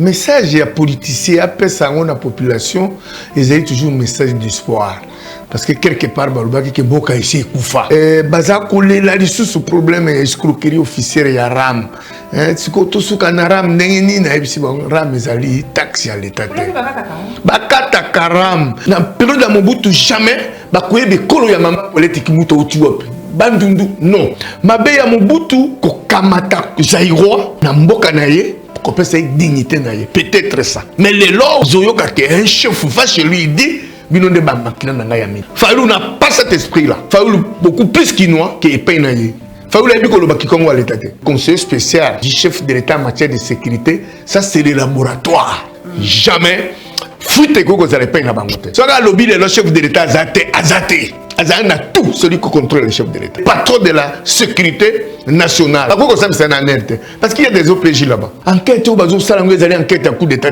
message ya politicien après ça on a population ils ont toujours un message d'espoir parce que quelque part balobaki ke boka ici kufa baza kolela lisusu problème ya escroquerie officielle ya ram siko to suka na ram ndenge na ebisi ba ram ezali taxe ya l'état bakata karam na période ya Mobutu jamais bakoyebe kolo ya mama politique muto utiwapi bandundu non mabe ya Mobutu ko kamata Zaïrois na mboka na ye ko pesa dignité na ye peut-être ça mais les lois zoyoka que un chef va chez lui il dit bino de ba makina na nga ya mi Fayulu n'a pas cet esprit là Fayulu beaucoup plus quinois que épais na ye Fayulu a dit que le Bakikongo à l'état conseiller spécial du chef de l'état en matière de sécurité ça c'est le laboratoire jamais fuite koko za épais na bangote so ga lobby le chef de l'état azate Azana tout celui qui contrôle le chef de l'État. Patron de la sécurité nationale. Parce qu'il y a des OPJ là-bas. Enquête au bazou salangé allez enquête à coup d'état.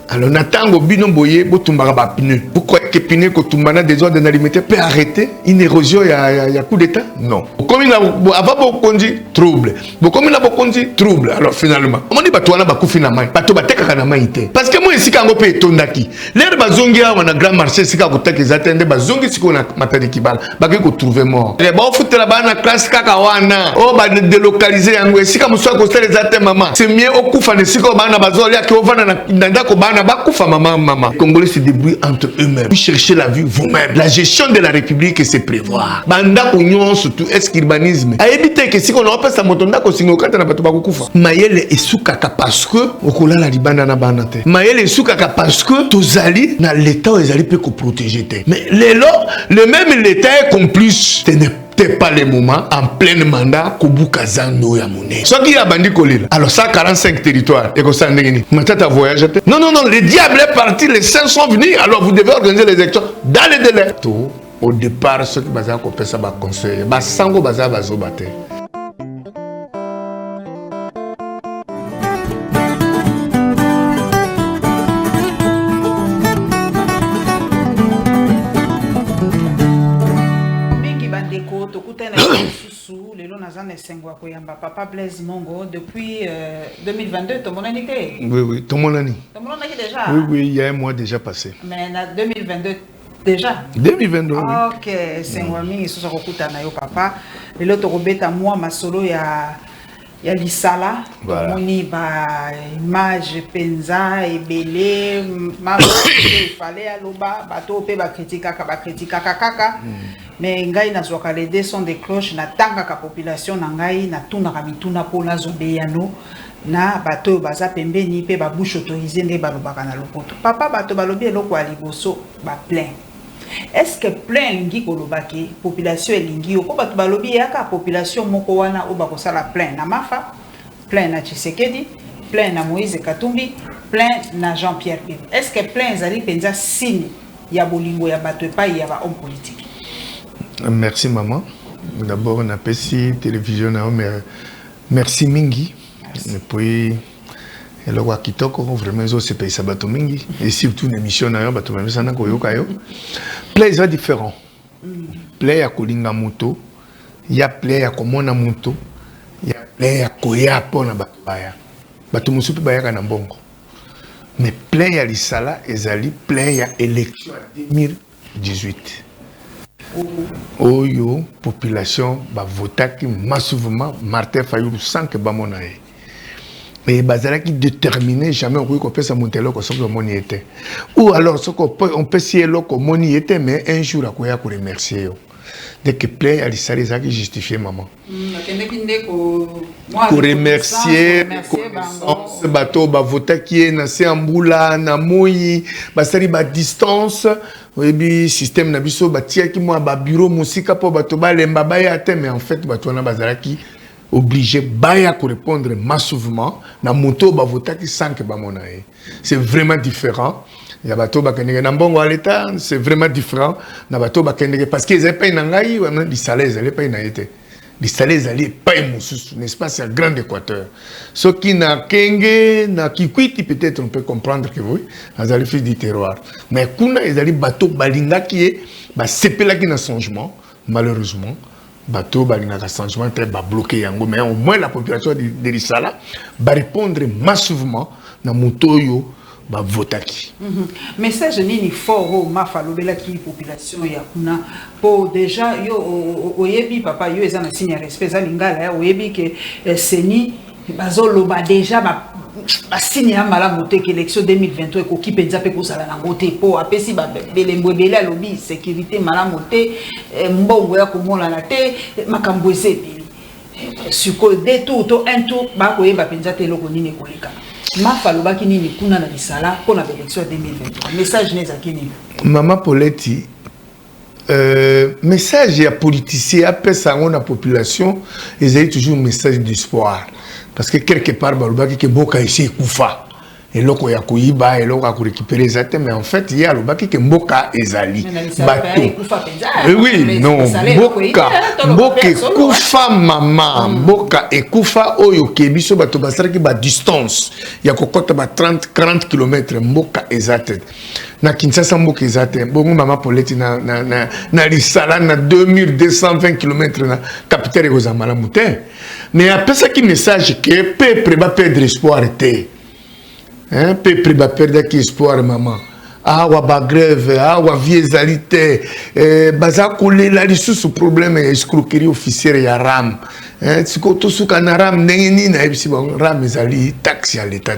Alors Nathan Bino Boye Botumbara pneu. Pourquoi que pneu que tumbana des ordres alimentaires peut arrêter une érosion ya coup d'état? Non. Comme il a avant conduit trouble. Comme il a conduit trouble. Alors finalement, on dit batouana bakou finalement. Batou bateka kana maïté. Parce que moi ici quand on peut tondaki. L'air bazongia on a grand marché si quand on t'a qu'ils attendent bazongi si qu'on a matadi kibala baki ko trouver mort les ba futela bana classe kaka wana o ba délocaliser yango esika muswa ko stela zate mama c'est mieux okufa ne siko bana bazoli aki ovana na ndako bana bakufa mama Congolais se débrouillent entre eux-mêmes vous cherchez la vie vous-même la gestion de la République c'est prévoir banda union surtout est-ce qu'urbanisme a éviter que si on a pas sa motonda ko singo kata na bato bakufa mayele esuka ka parce que okola la libanda na bana te mayele esuka ka parce que tozali na l'état ezali pe ko protéger te mais le même l'État est complice. Ce n'était pas le moment en plein mandat Kobuka Zando ya Mouné. Ce qui a bandi kolila. Alors ça 45 territoires. Et que ça n'engini. Maintenant voyage. Non, le diable est parti. Les saints sont venus. Alors vous devez organiser les élections dans les délais. Tout au départ ceux qui baza ko pesa ba conseiller. Ba sango baza bazo bater. Papa Blaise Mongo depuis 2022, tout le monde a dit. Oui, tout le monde a dit. Tout le monde a dit déjà. Oui, il y a un mois déjà passé. Mais en 2022 déjà. 2022. Ok, c'est moi qui suis au papa. Et l'autre robeta moi ma solo il y a l'Isala, moni ba image penza et belé ma il fallait à l'oba bateau pe ba critica kaka mais ngai na zoka les deux sont des cloches na tanga ka population na ngai na tuna ka mituna po la zobeyano na bateau baza pembeni pe ba bouche autorisée nde ba lobaka na lopoto papa bateau balobi eloko ya liboso ba plein. Est-ce que plein lingi kolobaki population lingi ko bato balobi yaka population moko wana o bako sala plein na Mafa, plein na Tshisekedi, plein na Moïse Katumbi, plein na Jean-Pierre Bemba. Est-ce que plein zali penza signe ya bolingo ya bato pa ya ba homme politique? Merci maman. D'abord on a pesi télévision na merci mingi. Et puis et le wakitoko vraiment zo se paye sabato mingi et surtout une émission na yo bato même sana ko yoka yo play est différent play ya kolinga moto ya play ya komona moto ya play ya koya pona bato musupi bayaka na mbongo mais play ya lisala ezali play ya élection 2018 oyo population ba votaki massivement Martin Fayulu sans que bamona ye. Mais Bazala qui déterminé jamais on peut se monter là comme ça mon était ou alors ce qu'on peut sier là comme mon était mais un jour à quoi pour remercier dès que play à l'issale ça qui justifie maman pour remercier ce bateau ba voter qui est na Sambula na Moyi ba sali ba distance et puis système na biso ba tia qui moi ba bureau musika pour bateau ba lemba ba ya mais en fait bateau na Bazala qui obligé baya pour répondre massivement na moto ba vota qui sent que ba monae c'est vraiment différent ya bato ba kenenge na mbongo à l'état c'est vraiment différent na bato ba kenenge parce que les pays na ngai wana di salaire les pays na été les salaires allaient pas mususu n'est-ce pas c'est un grand équateur ce qui na kenge na kikwiti peut-être on peut comprendre que oui azali fils du terroir mais kuna ezali bato balinga qui est ba sepela qui na changement malheureusement bateau balinga changement très bloqué yango mais au moins la population de l'Isala va répondre massivement na motoyo ba votaki. Message nini fort ma falobela ki population ya kuna po déjà yo oyebi papa yo eza na signe respect za lingala oyebi ke seni bazolo ba déjà ba signe ya malamu te que élection 2023 ko ki penza pe ko sala na ngote po apesi ba belembo bele alobi sécurité malamu te mbongo ya komona na te makambo ezebili suko de tout un tour ba ko yeba penza te loko nini koleka. Ma falobaki nini kuna na bisala pour la élection 2023. Message neza kini. Maman Paulette, message ya politicien après ça on a population, ils ont toujours un message d'espoir parce que quelque part balobaki que boka ici kufa. Et loko ya kuiba et loko ya récupérer zate mais en fait il y a lobaki que mboka ezali bateau. Oui, non, boka kufa mama, boka ekufa oyo kebiso bato basaraki ba distance ya kokota ba 30-40 km mboka ezate. Na Kinshasa mboka ezate. Bongo mama Paulette na lisala na 2220 km na capitale kozamala mute. Mais après ça qui message que peuple va perdre espoir te. Hein, peuple va perdre espoir maman. Ah wa ba grève, ah wa viezalité, baza kolé la lisusu problème escroquerie officielle ya RAM. Hein, siko to suka na RAM neni na ebisi bon RAM ezali taxe ya l'état.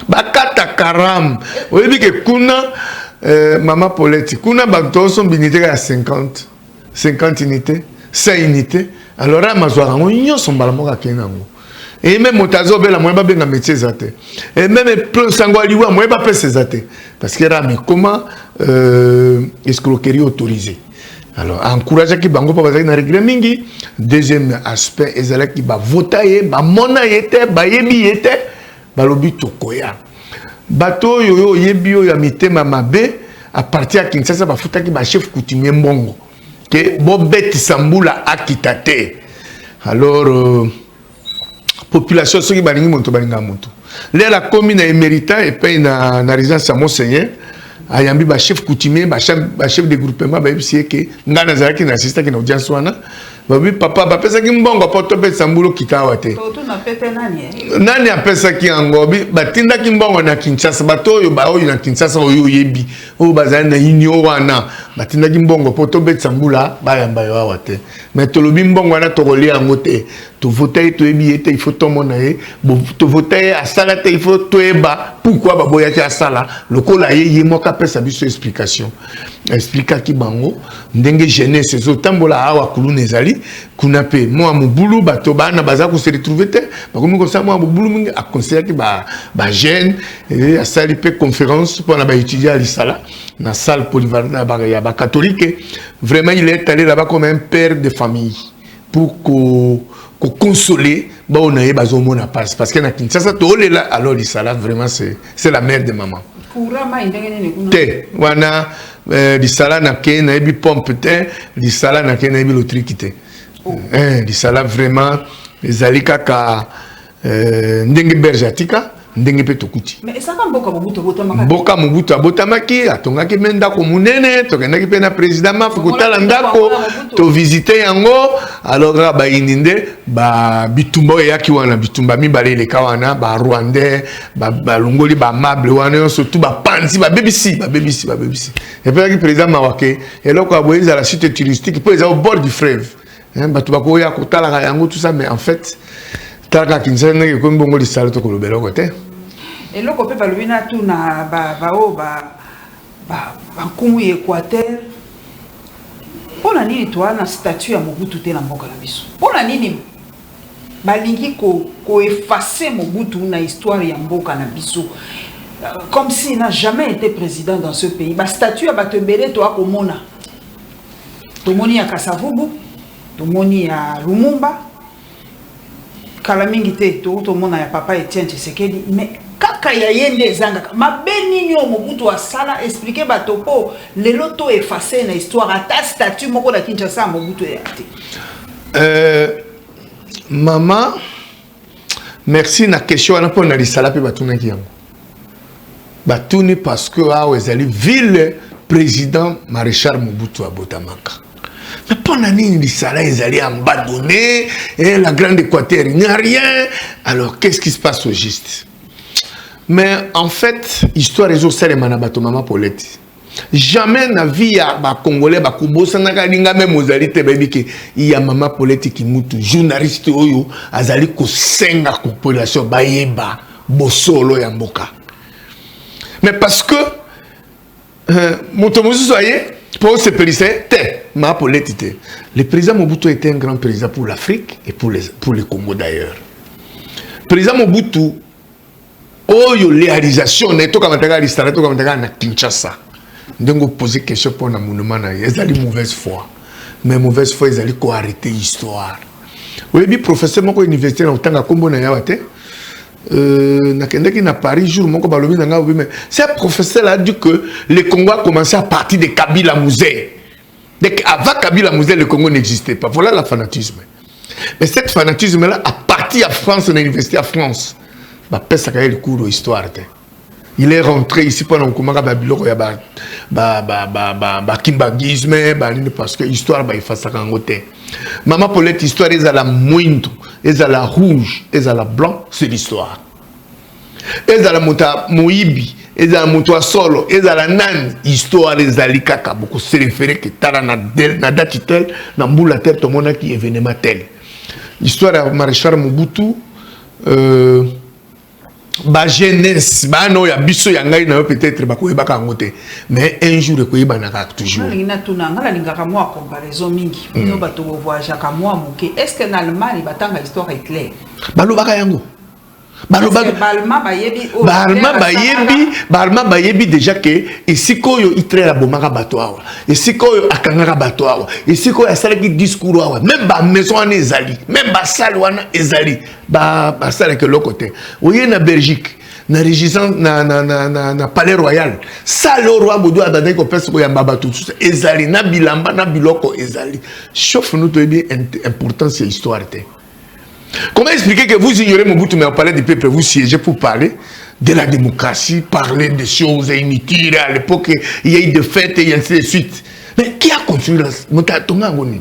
Bakata karam. Oyebi ke kuna maman Paulette, kuna bato son binité ya 50 unités, 5 unités. Alors RAM azwa ngo nyonso mbala moka kenango. Et même Motazo Bela moi bien métier zate. Et même plein sangwaliwa moi pas faire zate parce que là mais comment escroquerie autorisée. Alors encourager ki bango pa na règle mingi. Deuxième aspect ezala ki ba votaye ba mona yete ba yebi yete ba lobi tokoya. Bato yo yebi yo ya mitema mabe à partir à Kinshasa ba futa ki ba chef coutumier mbongo que Bobet Sambula akitate. Alors population soki balingi moto balinga moto la commune émérita et puis na résidence à Monseigneur ayambi ba chef coutumier ba chef de groupement ba yebisi ke ngana zalaki na assistant ki na audience wana babi papa ba pesa ki mbongo poto pe sambulo kitawa te to na pete nani apesa ki angobi batinda ki mbongo na Kinshasa bato yo ba oyo na Kinshasa oyo yebi o bazana na inyo wana batinda ki mbongo poto pe sambula ba yamba yo awate mais to lobi mbongo wana to kolia ngote to voter to yebi ete il faut to mona ye to voter à sala te il faut to eba pourquoi ba boya ki asala lokola ye moka pesa biso explication explica ki bango ndenge jeunesse zo tambola awa kuluna ezali kuna pe moi mobulu bato bana baza ko se retrouver te bakomi ko sa moi mobulu mingi a conseiller ki ba jeune et a sali pe conférence pour na ba étudier à l'Isala na salle polyvalente ba catholique vraiment il est allé là-bas comme un père de famille pour ko consoler ba on a bazo mona passe parce que na Kinshasa to là alors l'Isala vraiment c'est la mère de maman kurama indenge nene kuna te wana l'Isala na ke na ebi pompe te l'Isala na ke na ebi lotriki te l'Isala vraiment ezali kaka ndenge berjatika ndenge pe tokuti mais ça va mboka mobutu botamaka mboka mobutu abotamaki atongaki menda ko munene tokendaki pe na président mafukutala ndako to visiter yango alors ba ininde ba bitumba yaki wana bitumba mibale leka wana ba rwandais ba longoli ba mable wana surtout ba panzi ba BBC et puis le président mawake et là quoi boyeza la site touristique pour les au bord du fleuve hein ba tubako ya kotala yango tout ça mais en fait talaka Kinshasa ndenge ko mbongo lisala to ko lobelo côté et loko pe balobina tout na ba nkumu Équateur pona nini toi na statut ya Mobutu te na mboka na biso pona nini balingi ko effacer Mobutu na histoire ya mboka na biso comme s'il n'a jamais été président dans ce pays ba statut ya batebele to akomona tomoni ya Kasavubu tomoni ya Lumumba kala mingi te to mona ya papa Etienne Tshisekedi mais kaka ya yende zanga mabeni nyo Mobutu asala expliquer batopo lelo to effacer na histoire ata statut moko na Kinshasa Mobutu maman merci na question ana pona lisala pe batuna ki yango batuni parce que ezali ville président maréchal Mobutu abotamaka. Mais pendant nini l'Isala ezali abandonné et la grande Équateur il n'y a rien. Alors qu'est-ce qui se passe au juste? Mais en fait, histoire est au sein de Manabato Mama Paulette. Jamais na vie ya ba Congolais ba kubosa na kalinga même ozalité baby que il y a Mama Paulette qui mutu journaliste oyo azali ko senga population bayeba bosolo ya mboka. Mais parce que Motomosu soyez pour se périsser, Mama Paulette était. Le président Mobutu était un grand président pour l'Afrique et pour le Congo d'ailleurs. Le président Mobutu oyo réalisation neto kama taka restaurant to kama taka na Kinshasa ndengo poser question pour na monument na ezali mauvaise foi mais mauvaise foi ezali ko arrêter histoire oui bi professeur moko université na utanga kombo na yawate na kendeki na Paris jour moko balobi na nga mais ce professeur a dit que le Congo a commencé à partir de Kabila Mouzé. Donc avant Kabila Mouzé le Congo n'existait pas. Voilà le fanatisme. Mais cette fanatisme là a parti à France, à l'université à France. Bah, ça a eu le cours d'histoire. Il est rentré ici pendant que Babylone kimbagisme parce que l'histoire il fait ça en côté. Maman Paulette histoire est à la moindre, est à la rouge, est à la blanc, c'est l'histoire. Est à la mota moibi, est à la moto solo, est à la nan histoire est à l'ikaka beaucoup se référer que tara na date tel na mboula tel tout monde qui événement tel. Histoire à maréchal Mobutu ba jeunesse ba no ya biso ya ngai na peut-être ba ko ebaka ngote mais un jour ko ibanaka toujours ngina tuna ngala lingaka moi comparaison mingi no bato voyage ka moi moke est-ce que na Allemagne batanga histoire est claire balobaka yango balma bayebi déjà que esiko yo itre la bomaka bato awa esiko yo akangaka bato awa esiko ya salaki discours awa même ba maison wana ezali même ba salle wana ezali ba salle que l'autre côté oye na Belgique na régissance na palais royal salle roi bodo adade ko pesa ko yamba bato ezali na bilamba na biloko ezali chauffe nous to bien important c'est histoire te. Comment expliquer que vous ignorez Mobutu mais on parlait du peuple, vous siégez pour parler de la démocratie, parler des choses inutiles, à l'époque il y a eu des fêtes et ainsi de suite. Mais qui a construit la Motatongangoni?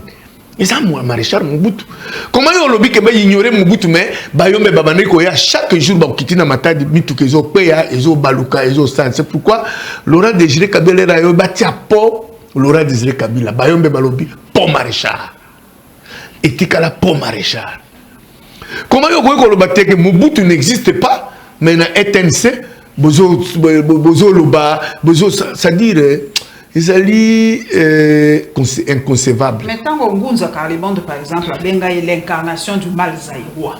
Et ça, moi, maréchal Mobutu. Comment on lobby que ignorer Mobutu mais Bayombe Babaneko ya chaque jour ba kitina matadi mitu kezo peya ezo baluka ezo san. C'est pourquoi Laurent Désiré Kabila rayo batia po Laurent Désiré Kabila Bayombe balobi po maréchal. Et tikala po maréchal. Comment que Mobutu n'existe pas, mais dans ETNC, c'est-à-dire, c'est inconcevable. Mais tant qu'on a Carlibande, par exemple, l'incarnation du mal zaïrois,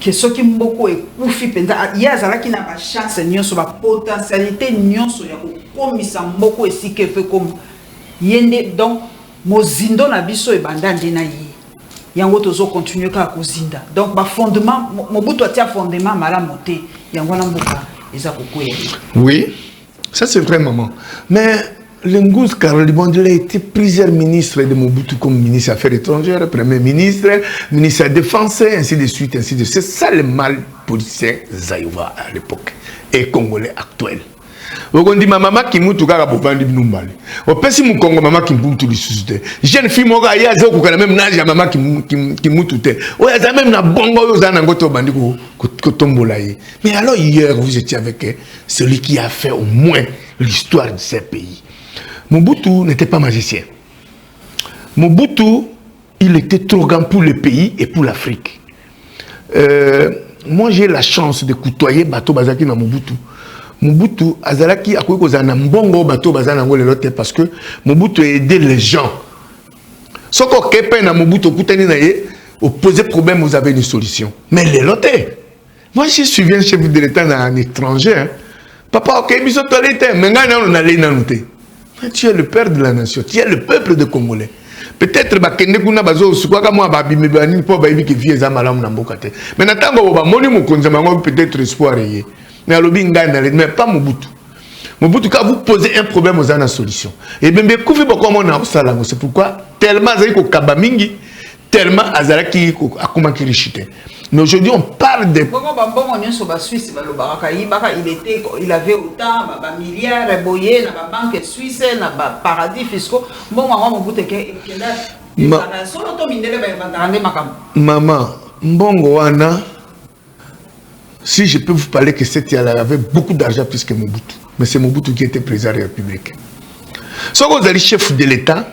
que ce qui m'a beaucoup écouté, il y a ça qui n'a pas chance, sur la potentialité, sur la commission, beaucoup ici qui fait comme Yende, donc, Mozindo Nabiso et Bandandinaï. Yango tozo continuer ka kozinda donc ba fondement Mobutu atia fondement mala monter yango na mboka eza kokoya. Oui, ça c'est vrai maman. Mais Lengouz Carlibande a été plusieurs ministres de Mobutu comme ministre des Affaires étrangères, premier ministre, ministre de la Défense, ainsi de suite, ainsi de suite. C'est ça le mal politicien Zaïwa à l'époque et congolais actuel. On dit maman qui moutou kaka bopandi bnumbali. On peut si mon Congo maman qui moutou li susute. Jeune fille moka ya zo ko même nage ya maman qui moutou te. O ya même na bongo yo za na ngoto bandi ko tombola yi. Mais alors hier vous étiez avec celui qui a fait au moins l'histoire de ce pays. Mobutu n'était pas magicien. Mobutu, il était trop grand pour le pays et pour l'Afrique. Moi j'ai la chance de côtoyer Bato Bazaki na Mobutu. Mobutu azalaki akoki kozana mbongo bato bazana ngole lote parce que Mobutu a aidé les gens. Soko kepe na Mobutu kutani na ye opposer problème vous avez une solution. Mais les lote. Moi je suis un chef de l'État en étranger. Hein. Papa OK biso toilette mais ngana on allait nanuté. Mais tu es le père de la nation, tu es le peuple de Congolais. Peut-être bakende kuna bazo sukwa kama babimi bani po bayibi ki vie za malamu na mboka te. Mais natango ba moni mokonza mango peut-être espoir yé. Mais mais pas Mobutu. Mobutu, quand vous posez un problème, vous avez une solution. Et bien, c'est pourquoi tellement Azaraki Kabamingi, tellement Azaraki Akumakirichite. Mais aujourd'hui, on parle de. Il avait autant de milliards de boyers, dans la banque suisse, dans le paradis fiscaux. Maman, Mbongo Wana. Si je peux vous parler que cette il avait beaucoup d'argent plus que Mobutu. Mais c'est Mobutu qui était président de la République. Si vous êtes chef de l'État,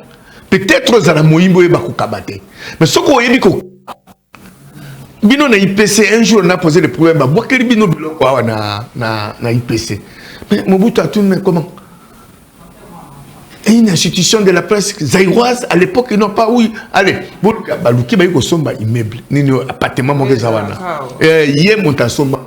peut-être vous allez moïmbo et bakukabate. Mais si vous avez dit que Bino na IPC, un jour on a posé le problème, bah quel bino bilo quoi na IPC. Mais Mobutu a tout mais comment? Et une institution de la presse zaïroise à l'époque ils n'ont pas oui. Allez, boluka baluki ba yiko somba immeuble, nini appartement mo kezawana. Yé monta somba.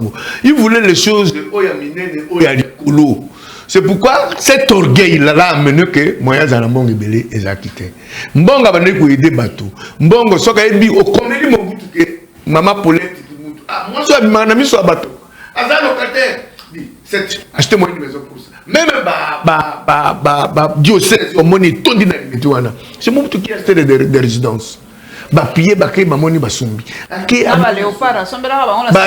Ils voulaient les choses oya minene oya likolo. C'est pourquoi cet orgueil là a amené que moyens à la mbongo belé ezakité. Mbongo ba ne ko aider bateau. Mbongo soka ebi o komeli Mobutu ke Maman Paulette, moi je suis un ami sur le bateau. Azar locataire, achetez-moi une maison pour ça. Même diocèse, au monnaie, tout dit dans les c'est moi qui ai acheté des résidences. Pied, bakay, mamoni, basumbi.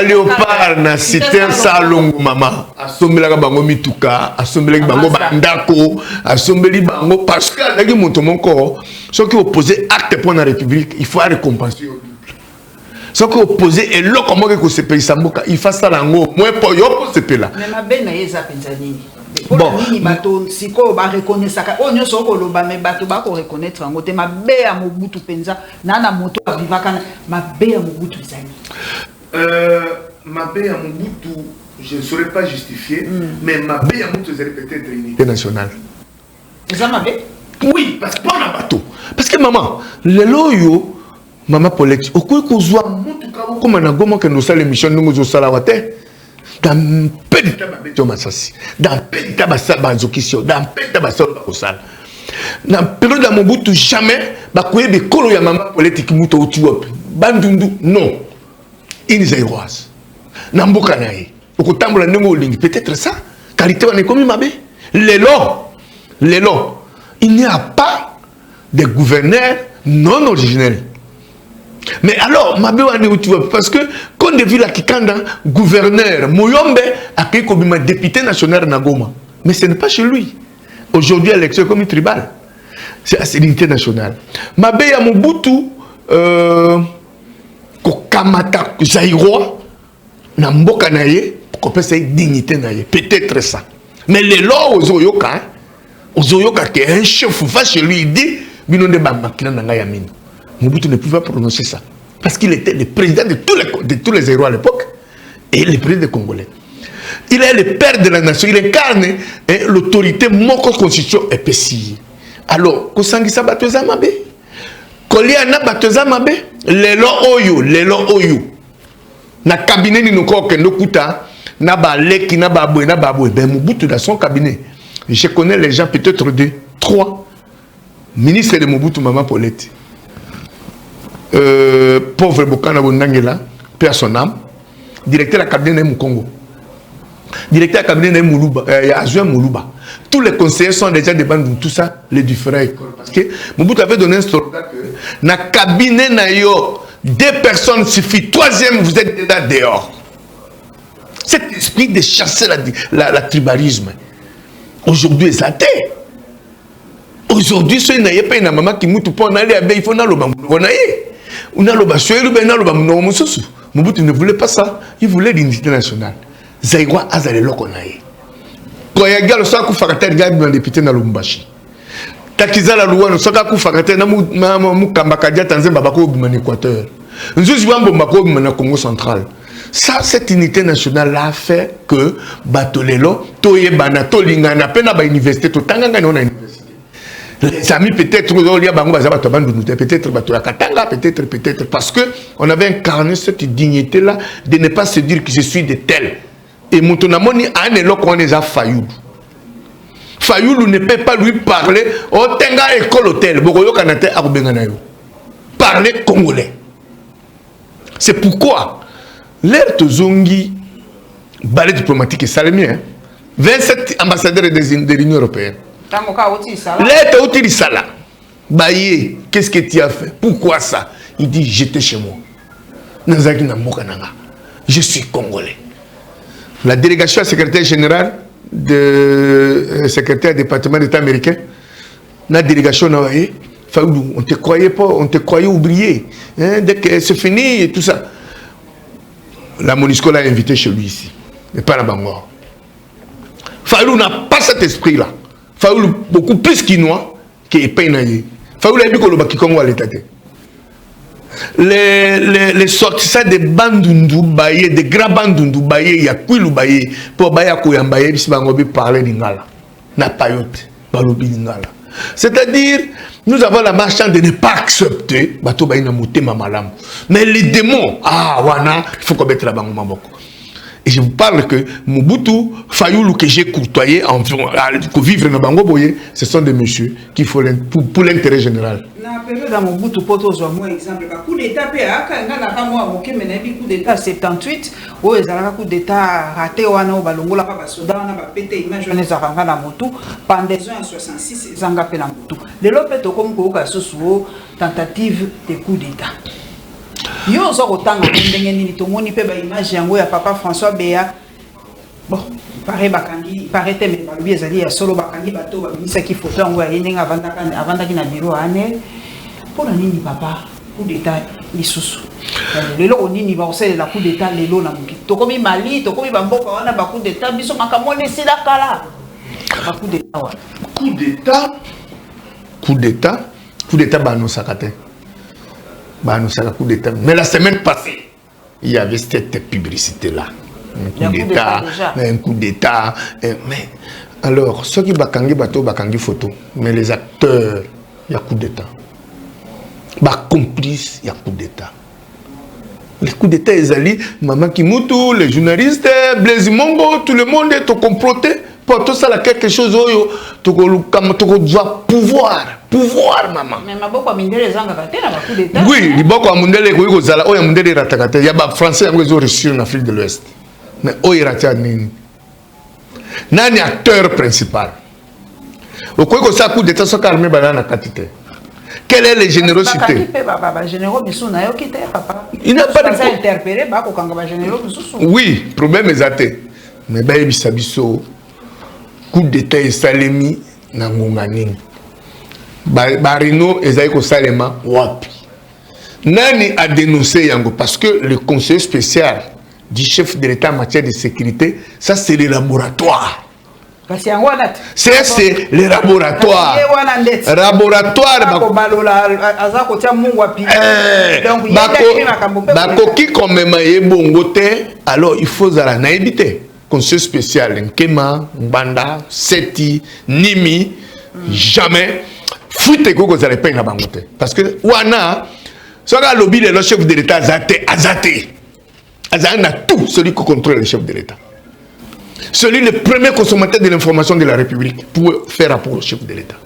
Léopard, na cité un salon, maman. Assombela bango mituka, assombela bango bandako, assombeli bango parce que là, mon corps, ceux qui opposaient acte pour la République, il faut récompenser. Ce qui est opposé et là comment que se paye Samboka il fait ça là moins pour yo pour se payer là mais ma belle naïe za penzani bon ni bato siko ba reconnaître ça on nyonso ko loba mais bato ba ko reconnaître ngo te ma be à Mobutu penza na moto a vivaka ma be à Mobutu zani ma be à Mobutu je ne saurais pas justifier mais ma be à Mobutu c'est peut-être unité nationale ça ma be oui parce que pas na bato parce que maman le loyo Maman Paulette, au quoi qu'on soit, comme on a gommé que nous sommes l'émission de nous au salawate, dans peu de temps, dans peu de temps, dans peu de temps, dans période de Mobutu, jamais, bakoye be kolo ya Maman Paulette qui mouto au tuop, bandundu, non, inizaïroise, namboka nae, au kotambo la nengo lingi, peut-être ça, qualité on est comme mabé, l'élo, il n'y a pas de gouverneur non originel. Mais alors, parce que quand on a vu la Kikanda, gouverneur, Moyombe a créé comme un député national Nagoma. Mais ce n'est pas chez lui. Aujourd'hui, l'élection est comme tribal. C'est l'unité nationale. Mabé à Mobutu, Kokamata, Zaïrois, Namboka Naye, qu'on peut dire dignité Naye. Peut-être ça. Mais les lois aux Oyoka, qui est un chef, va chez lui, il dit, Bino de Bamakina Nangayamino. Mobutu ne pouvait pas prononcer ça. Parce qu'il était le président de tous les héros à l'époque. Et le président congolais. Il est le père de la nation. Il incarne l'autorité moko constitution épessille. Alors, Kosangisa Batoza Mabe. Koliana Batoza Mabe. Lelo Oyo. Na cabinet ni noko ke nokuta. Na ba leki, na ba boue, na ba boue. Ben Mobutu dans son cabinet. Je connais les gens peut-être de 3. Ministre de Mobutu, Maman Paulette. Pauvre Bokana Bondangela, paix à son âme, directeur de la cabinet de Congo, directeur de la cabinet de Moulouba, Moulouba. Tous les conseillers sont déjà des bandes, tout ça, les différents écoles. Parce que Mobutu avait donné un slogan que dans le cabinet, 2 personnes suffit, 3e, vous êtes déjà dehors. Cet esprit de chasser la tribalisme, aujourd'hui, ça t'est. Aujourd'hui, ce n'est pas une maman qui moutou pour aller à il faut aller Mobutu ne voulait pas ça. Il voulait l'unité nationale. Zaïrois Azale Lokonaye. Quand il y a un gars, il y a un député dans Lubumbashi. Takiza la loi, il y a un député dans l'Équateur. Nous avons un Congo central. Ça, cette unité nationale a fait que Batolelo, Toye Banato, Lingana, Pena, Université, Totanga, non, université. Les amis, peut-être, peut-être, parce qu'on avait incarné cette dignité-là de ne pas se dire que je suis de tel. Et Moutonamoni a un éloque qu'on les a Fayoulou. Fayoulou ne peut pas lui parler, oh, tenga école hôtel, Bogoyo Kanate Arubenganayo. Parler congolais. C'est pourquoi, l'air Tozongi, balai diplomatique et salémien, 27 ambassadeurs de l'Union européenne. L'aide au Tirisala. Baye, qu'est-ce que tu as fait? Pourquoi ça? Il dit, j'étais chez moi. Je suis congolais. La délégation secrétaire général secrétaire département d'État américain, la délégation on te croyait pas, on te croyait oublié. Hein, dès que c'est fini et tout ça. la MONUSCO l'a invité chez lui ici, mais pas la Bangor. Fayulu n'a pas cet esprit-là. Fayulu beaucoup plus quinois que Peinaye. Fayulu a dit que le Bakikongo à l'état. Les sortissants des bandundu baye, des grands bandundu baye, il y a Kouilou baye, pour baya kouyambaye, bis bangobi parler d'ingala. N'a pas yote, balobi d'ingala. C'est-à-dire, nous avons la marche de ne pas accepter, bato baye na mouté mamalam. Mais les démons, ah, wana, il faut qu'on mette la bango maboko. Et je vous parle que Mobutu, Fayulu que j'ai courtoyé, pour vivre dans Bango Boye, ce sont des messieurs qui font pour l'intérêt général. Dans la période de Mobutu, pour un exemple, le coup d'État, coup d'État 78, où il y a un coup d'État raté, où il y a un coup d'État pété, image, on est à la moto, pendant 1966, ils ont appelé la moto. Le lopet, comme tentative de coup d'État. Yo zo kotanga ndenge nini tomoni pe ba image yango ya papa François Béa. Bon, pareil bakangi, pareil teme balobi ezali ya solo bakangi bato ba misa ki photo yango ya ndenga avandaki na bureau ane. Pona nini papa coup d'état lisusu. Lelo onini ba osele la coup d'état lelo na muki. Tokomi Mali, tokomi bamboka wana ba coup d'état biso makamone sida kala. Ba coup d'état wa. Coup d'état ba no sakate. Coup d'État. Mais la semaine passée, il y avait cette publicité-là. Un coup d'État. Mais alors, ceux qui bakangi bateau, bakangi photo, mais les acteurs, il y a coup d'État. Bah complice, il y a coup d'État. Les coups d'État, ils allaient, Maman Kimutu, les journalistes, Blaise Mongo, tout le monde est comploté. Pour tout ça, quelque chose, tu dois pouvoir, maman. Mais ma beaucoup amindele zanga batela ba coup d'état. Oui, il beaucoup amindele ko yiko zala oya amindele ratakate. Ya ba français yango zo reçu en Afrique de l'Ouest. Mais oya ratia nini? Nani acteur principal? Au quoi que ça coup d'état so armée banana katite. Quelle est la générosité? Il n'a pas de interpellé ba ko kanga ba généraux mususu. Oui, problème exacté. Mais ba bisabiso coup d'état et salemi na ngongani. Barino Ezaïko Salema wapi. Nani a dénoncé Yango parce que le conseil spécial du chef de l'État en matière de sécurité, ça c'est les laboratoires. C'est les laboratoires. Bakoki comme bongote, alors il faut la naïbité. Conseil spécial, Nkema, Mbanda, Seti, Nimi, jamais. Fruit et gogo vous n'allez pas y avoir. Parce que Wana, soit lobby le chef de l'État Azate a tout celui qui contrôle le chef de l'État. Celui le premier consommateur de l'information de la République pour faire rapport au chef de l'État.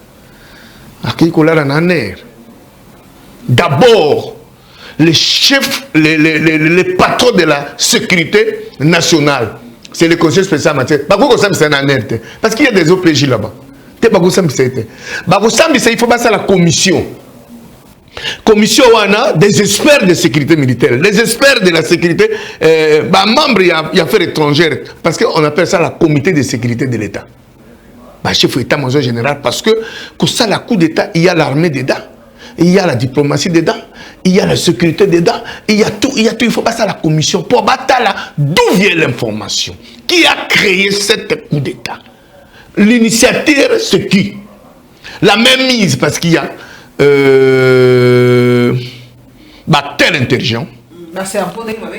D'abord, les chefs, les patrons de la sécurité nationale, c'est le conseil spécial en matière. Parce qu'il y a des OPJ là-bas. Il faut passer à la commission. Commission des experts de sécurité militaire. Les experts de la sécurité, membres y affaires étrangères. Parce qu'on appelle ça la comité de sécurité de l'État. Chef d'état-major général. Parce que ça, la coup d'État, il y a l'armée dedans. Il y a la diplomatie dedans. Il y a la sécurité dedans. Il y a tout. Il faut passer à la commission. Pour battre d'où vient l'information? Qui a créé cette coup d'État? L'initiateur, c'est qui? La même mise, parce qu'il y a tel intelligent,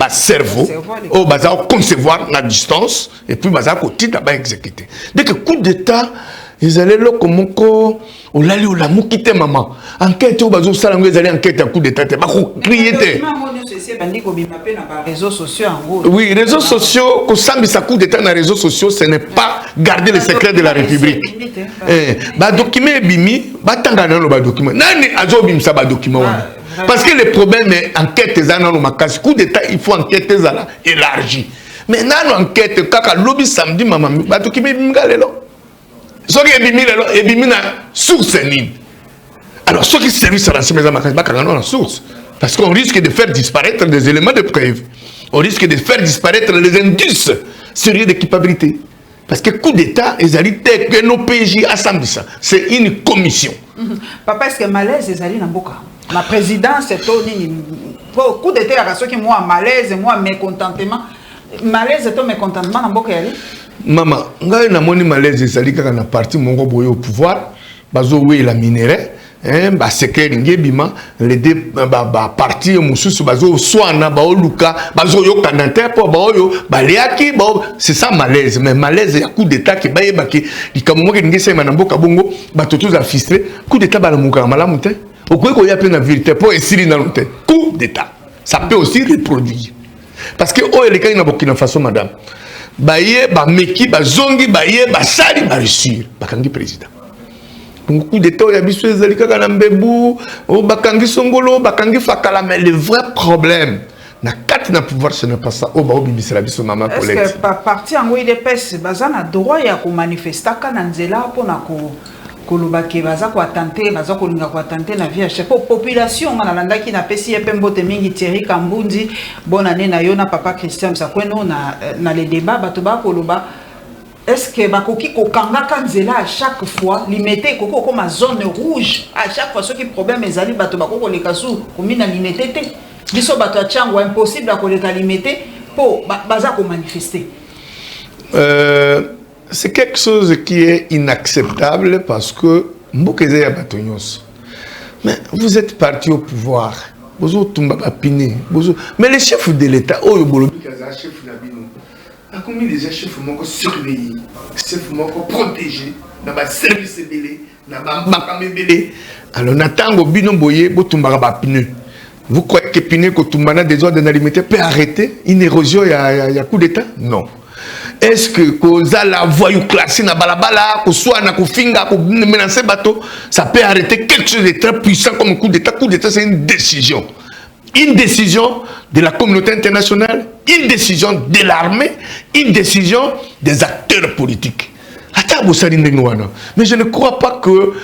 cerveau, au concevoir la distance, et puis côté d'abord exécuter. Dès que coup d'État, ils allaient là comme on allait au lamour quitter maman. Enquête au bazou salango, ils allaient enquête à coup d'État, pas crier. Oui, réseaux sociaux, quand ça met coup d'État dans les réseaux sociaux, ce n'est pas garder les secrets de la République. Document bimi, batanga dans le document. Nani azo bim ça document. Parce que le problème est enquête dans le makas. Coup d'État, il faut enquêter ça élargi. Mais nan enquête, kaka lobby samedi maman, document bim galelo. Ce qui est bimi lelo, et bimi na source ni. Alors ceux qui service à l'ensemble des makas, bakanga na source. Parce qu'on risque de faire disparaître des éléments de preuve. On risque de faire disparaître les indices sérieux d'équipabilité. Parce que coup d'État, ils allaient que nos PJ assemblent ça. C'est une commission. Papa, est-ce que malaise, ils allaient dans Boka? La présidence, c'est tout. Coup d'état, il y a ceux qui moi malaise, moi mécontentement. Malaise et mécontentement dans beaucoup de Maman, ngai na moni malaise ezali kaka na parti mongo boye au pouvoir, bazo we la minéré, ba secret ngebima, les deux parti mususu bazo swana ba oluka, bazo yo kanante po ba oyo, ba leaki ba c'est ça malaise, mais malaise ya coup d'état ki ba yebaki, likamongo ke ngese na mboka bongo, ba totus affistré, coup d'état ba la muka malamu te. Okoye ko ya pe na vérité po esili na lonte. Coup d'état. Ça peut aussi reproduire. Parce que oh les cas na Burkina Faso madame. Baye ba meki ba zongi baye ba sali ba réussir bakangi président donc coup d'état ya biso ezali kaka na mbebu o bakangi songolo bakangi fakala mais le vrai problème na kati na pouvoir ce n'est pas ça o ba obibisela biso maman Colette est-ce que parti en UDPS bazana droit ya ko manifester kana nzela pona ko kolobaki baza ko attenter baza ko linga ko attenter na vie chef population na landaki na pesi epe mbote mingi Thierry Kambundi bonne année na yo na papa Christian Msakweno na les débats bato ba koloba est-ce que bakoki ko kanga kanzela à chaque fois limiter koko comme zone rouge à chaque fois ce qui problème ezali bato bakoko le kasu komina limiter te biso bato a chango impossible à ko le limiter po baza ko manifester c'est quelque chose qui est inacceptable parce que mais vous êtes parti au pouvoir. Mais les chefs de l'État, combien de chefs surveillés, chefs protégés, service alors, vous croyez que Piné Kotumbana des ordres d'alimenter peut arrêter une érosion, il y a coup d'État? Non. Est-ce que la voyou classée na balabala, que soit na kufinga, que menacer bateau, ça peut arrêter quelque chose de très puissant comme un coup d'État. Coup d'État, c'est une décision. Une décision de la communauté internationale, une décision de l'armée, une décision des acteurs politiques. Mais je ne crois pas que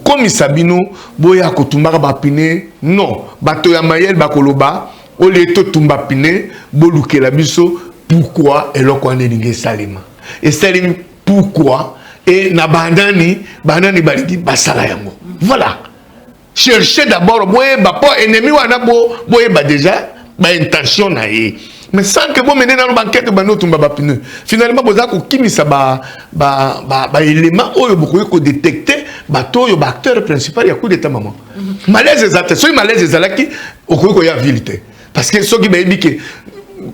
comme Sabino, Boya Kotumara Bapine, non. Bato ya Mayel Bakoloba, Oleto Tumbapine, Boluke Labiso. Pourquoi et l'Okwané Salima et Salim pourquoi et Nabandani Banani Balidi Basalayango. Voilà. Cherchez d'abord boye bapo ennemi wana boye ba déjà ba intention na ye. Mais sans que vous menez dans l'enquête bano tumba bapine. Finalement boza ko kimisa ba élément oyo bokoye ko détecter bato yo ba acteur principal ya coup d'état maman. Malaise ezate so malaise ezalaki okoye ko ya vérité parce que so ki ba ebike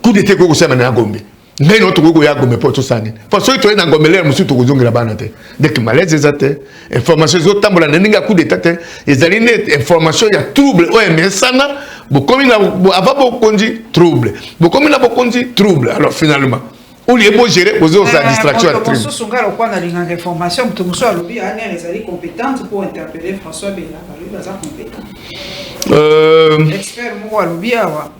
coup d'état ko sema na Gombe mais non to ko ya Gombe pour tout ça ni parce que to na Gombe le musu to ko zongela bana te dès que malaise ezate information zo tambola na ninga coup d'état te ezali net information ya trouble ouais mais sana bokomi na ava bokonzi trouble bokomi na bokonzi trouble alors finalement on lieu beau gérer poser aux distraction à trouble so ngalo kwa na linga information to muso alobi ana ezali compétente pour interpeller François Bella lui baza compétent expert mo alobi awa.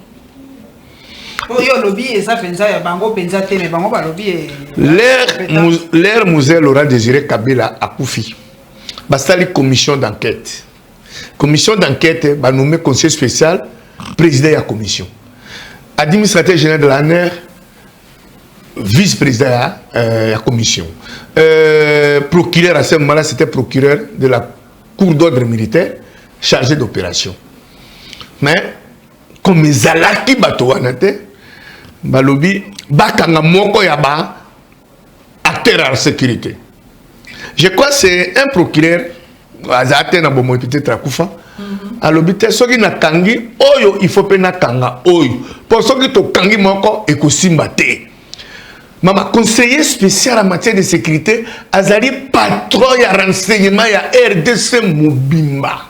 L'air musée Laurent Désiré Kabila a Koufi. Basta la commission d'enquête. Commission d'enquête va nommer conseiller spécial, président de la commission. Administrateur général de l'ANER, vice-président de la commission. Procureur à ce moment-là, c'était procureur de la cour d'ordre militaire, chargé d'opération. Mais, comme les alaki batoanate, balobi bakanga moko yaba acteur en sécurité. Je crois que c'est un procureur azate na bomo peut-être akufa. Alobi te soki na kangi oyo il faut pe na kanga oyo. Pour soki to kangi moko ekosimba te. Mama conseiller spécial en matière de sécurité azali patron ya renseignement ya RDC Mobimba.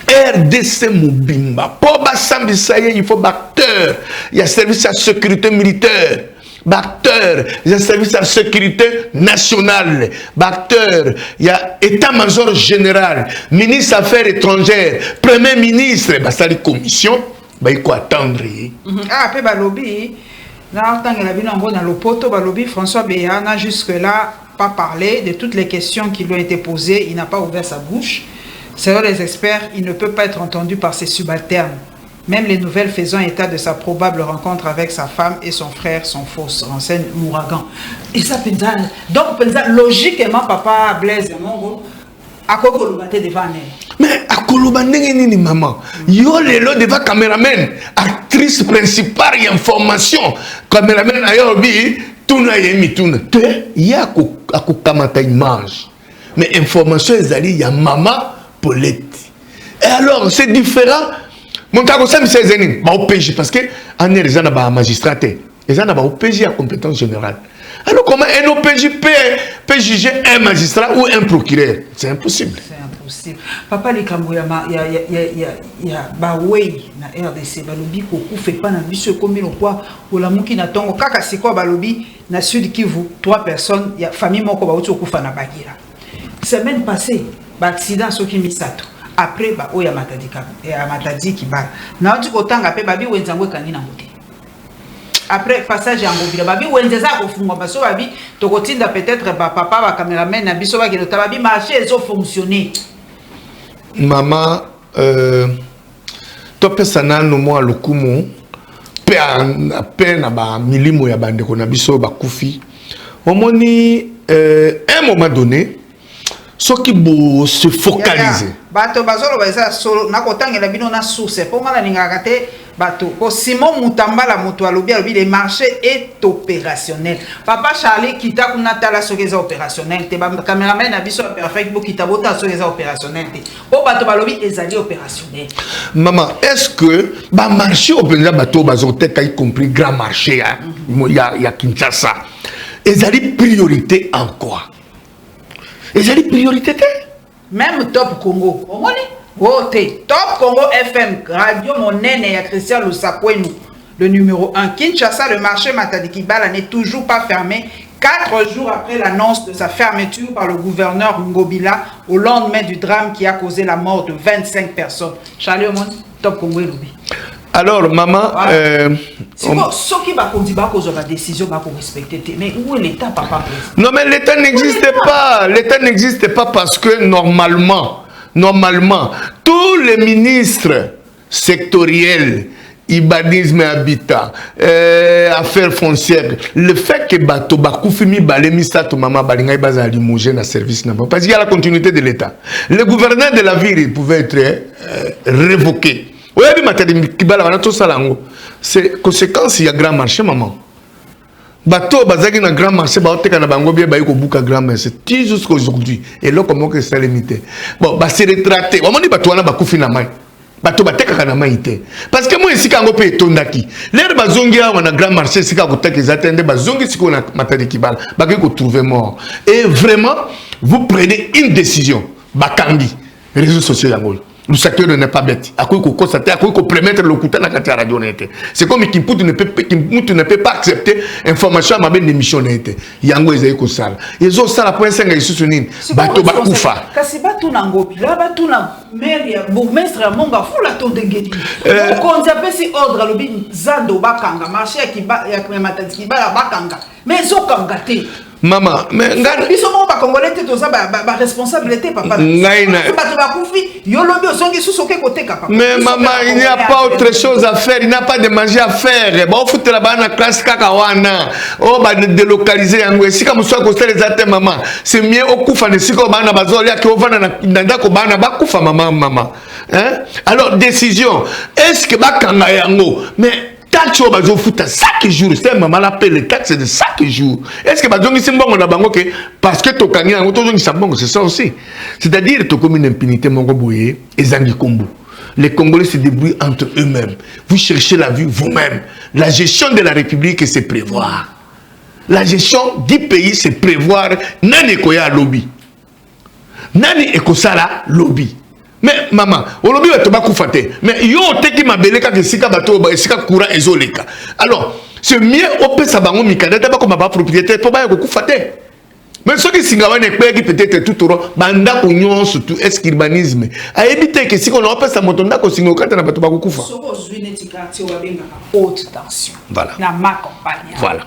RDC Mobimba. Pour Bassambisa, il faut acteur. Il y a service à sécurité militaire. Acteur. Il y a service à sécurité nationale. Acteur. Il y a état-major général. Ministre des Affaires étrangères. Premier ministre. Ça la commission. Il faut attendre. Ah, après, Balobi. François Béa n'a jusque-là pas parlé de toutes les questions qui lui ont été posées. Il n'a pas ouvert sa bouche. Selon les experts, il ne peut pas être entendu par ses subalternes. Même les nouvelles faisant état de sa probable rencontre avec sa femme et son frère sont fausses, renseigne l'ouragan. Et ça, donc, logiquement, papa Blaise Mongo, Mais à Koloba nini maman. Yo lelo devant caméraman, actrice principale et information. Caméraman ayo bi tuna yemi tuna. Te ya ko kamata image. Mais information ezali ya maman Paulette. Et alors c'est différent. Mon cas ça me c'est zeni ba OPJ parce que en est les ba magistrat. Les ana ba OPJ à compétence générale. Alors comment un OPJ peut juger un magistrat ou un procureur? C'est impossible. C'est impossible. Papa les Kamboya, il y a Bawei na RDC balobi koku fait pas na biso combien au poids ou la muki na tongo kaka c'est quoi balobi na Sud Kivu 3 personnes il y a famille moko ba uti okufa na Bagira. Semaine passée ba accident soki misato après ba oya matadi ki ba na uti kotanga pe babi wenzangwe kanina ngote. Après passage en Ngobila babi wenzeza kofungwa baso babi tokotinda peut-être papa ba cameraman na biso ba kelota babi marché ezo fonctionner. Maman to pesana no mo lokumu pe na ba milimo ya bande ko na biso ba kufi. Omoni un moment donné ce qui beau se focaliser. Bato bazolo baza solo na kotangela bino na source pour ngala ningaka te bato ko Simon Mutambala moto alobi le marché est opérationnel. Papa Charlie kita kuna tala sokeza opérationnel te ba cameraman na biso perfect bo kita bota sokeza opérationnel te. O bato balobi ezali opérationnel. Maman, est-ce que ba marché au Benza bato bazote ka y compris grand marché il y a Kinshasa. Ezali priorité en quoi? Ezali priorité te? Même Top Congo, Top Congo FM, Radio Monene et Christian Lusakwenu, le numéro 1. Kinshasa, le marché Matadi Kibala n'est toujours pas fermé. 4 jours après l'annonce de sa fermeture par le gouverneur Ngobila au lendemain du drame qui a causé la mort de 25 personnes. Charlie Omon, Top Congo Eloubi. Alors, maman, ce qui va conduire à la décision va respecter. Mais où est l'État, papa? Non, mais l'État n'existe pas. L'État n'existe pas parce que normalement, tous les ministres sectoriels, urbanisme et habitat, affaires foncières, le fait que bato bakufimi balemi sato mama balinga baza limogé na service na parce qu'il y a la continuité de l'État. Le gouverneur de la ville pouvait être révoqué. C'est conséquence il y a grand marché maman. Bateau bazaki na grand marché baoteka na bango bien baiko buka grand marché jusqu'à aujourd'hui et là comment que c'est limité. Bon ba se retraité. On dit bato wana bakufi na mai. Bato bateka na mai té. Parce que moi ici kango pe tondaki. L'air bazongi a na grand marché sika koteka zatende bazongi siko na Matadi Kibala bakiko trouver mort. Et vraiment vous prenez une décision bakangi réseaux sociaux yango. Le secteur n'est pas bête. À quoi qu'on constate, à quoi qu'on permettre le coup de la radio. C'est comme Kimputu ne peut pas accepter information à ma belle émission. Yango ezali ko sala. Ezo sala point 5 ici sunini. Bato bakufa. Kasi batu na ngobila batu na maire ya bourgmestre ya Monga fula to dengedi. Ko nzape si ordre lobi zando bakanga marché ya Matadi Kibala bakanga. Mais zo kanga te. Maman, mais ils sont pas congolais, tout ça, responsabilité, papa. Mais maman, il n'y a pas autre chose à faire, il n'y a pas de manger à faire. Bon, faut te la banane classe kakawana. Oh, bah, délocaliser en Ouest. Si comme ça, les athées, maman, c'est mieux au coup, fan, si comme bana bazolia, qui au vana nanda ko bana bakufa, maman. Hein? Alors, décision. Est-ce que bakanga yango? Mais taxe au bazo futa chaque jour, c'est maman l'appelle les taxes de chaque jour. Est-ce que bazongi simbongo na bango que parce que tokani yango tozongi sambongo c'est ça aussi. C'est-à-dire to comme une impunité mongo boye ezangi kombo. Les Congolais se débrouillent entre eux-mêmes. Vous cherchez la vie vous-même. La gestion de la République c'est prévoir. La gestion du pays c'est prévoir nani koya lobby. Nani ekosala lobby. Mais maman, on l'a dit mais yo teki mabeleka que sika bato sika courant ezoleka. Alors, c'est mieux au peut sabango mikadata ba comme ba propriétaire pour ba ko kufate. Mais ce qui singawa ne peut-être tout au banda ko nyonso tout est urbanisme. A éviter que si on a pas sa motonda ko singo kata na bato ba ko kufa. So aujourd'hui net quartier wa benga haute tension. Voilà. Na ma campagne. Voilà.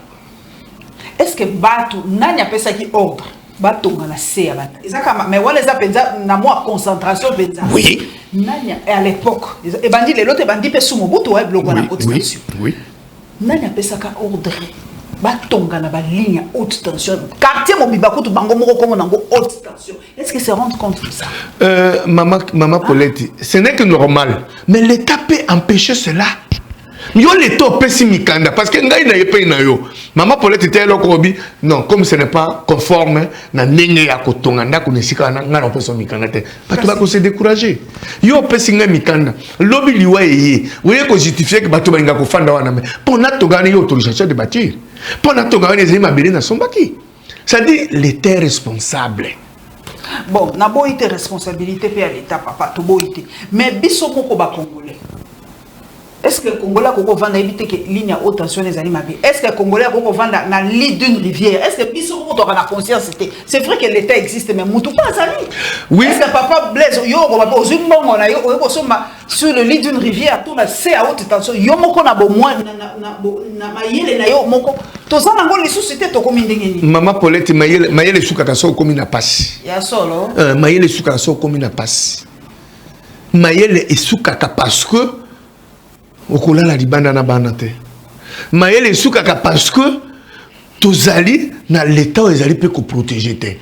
Est-ce que bato nani appelle ça qui ordre? Batonga na se ya bata. Ezaka mais wala za penza na moi concentration penza. Oui. Nani à l'époque et bandi les autres bandi pe sous Mobutu ouais bloqué na haute tension. Oui. Nani appelle ça ka ordre. batonga na ba ligne haute tension quartier Mobiba kutu bango moko kongo nango haute tension. Est-ce que se rendre compte de ça? Maman Paulette, ce n'est que normal, mais l'État peut empêcher cela. Yo l'État pesi mikanda parce que ngai na yepe na yo. Maman Paulette était là kobi non comme ce n'est pas conforme na ndenge ya kotonga ndako nesika na ngana peso mikanda te. Bato ba ko se décourager. Yo pesi ngai mikanda. Lobi liwa yeye. Oye ko justifier que bato ba nga ko fanda wana mais pour na tongana yo autorisation de bâtir. Pour na tongana les mabele na sombaki. Ça dit l'État est responsable. Bon, na bo ite responsabilité pe à l'État papa to bo ite. Mais biso moko ba congolais. Est-ce que le Congolais a vendre éviter que ligne haute tension les animaux? Est-ce que le Congolais a vendre dans lit d'une rivière? Est-ce que Bissou a la conscience? C'est vrai que l'État existe, mais Moutou pas ça. Oui. Est-ce que papa Blaise yo sur le lit d'une rivière tout c'est à haute tension yo moko na bo moi na mayele na yo moko to ça na ngoli société to komi ndengeni. Maman Paulette mayele suka kaso komi na passe. Ya solo. Mayele suka kaso komi na passe. Mayele esuka parce que okola la libanda na banate mayele sukaka parce que tozali na l'état ezali pe ko protéger te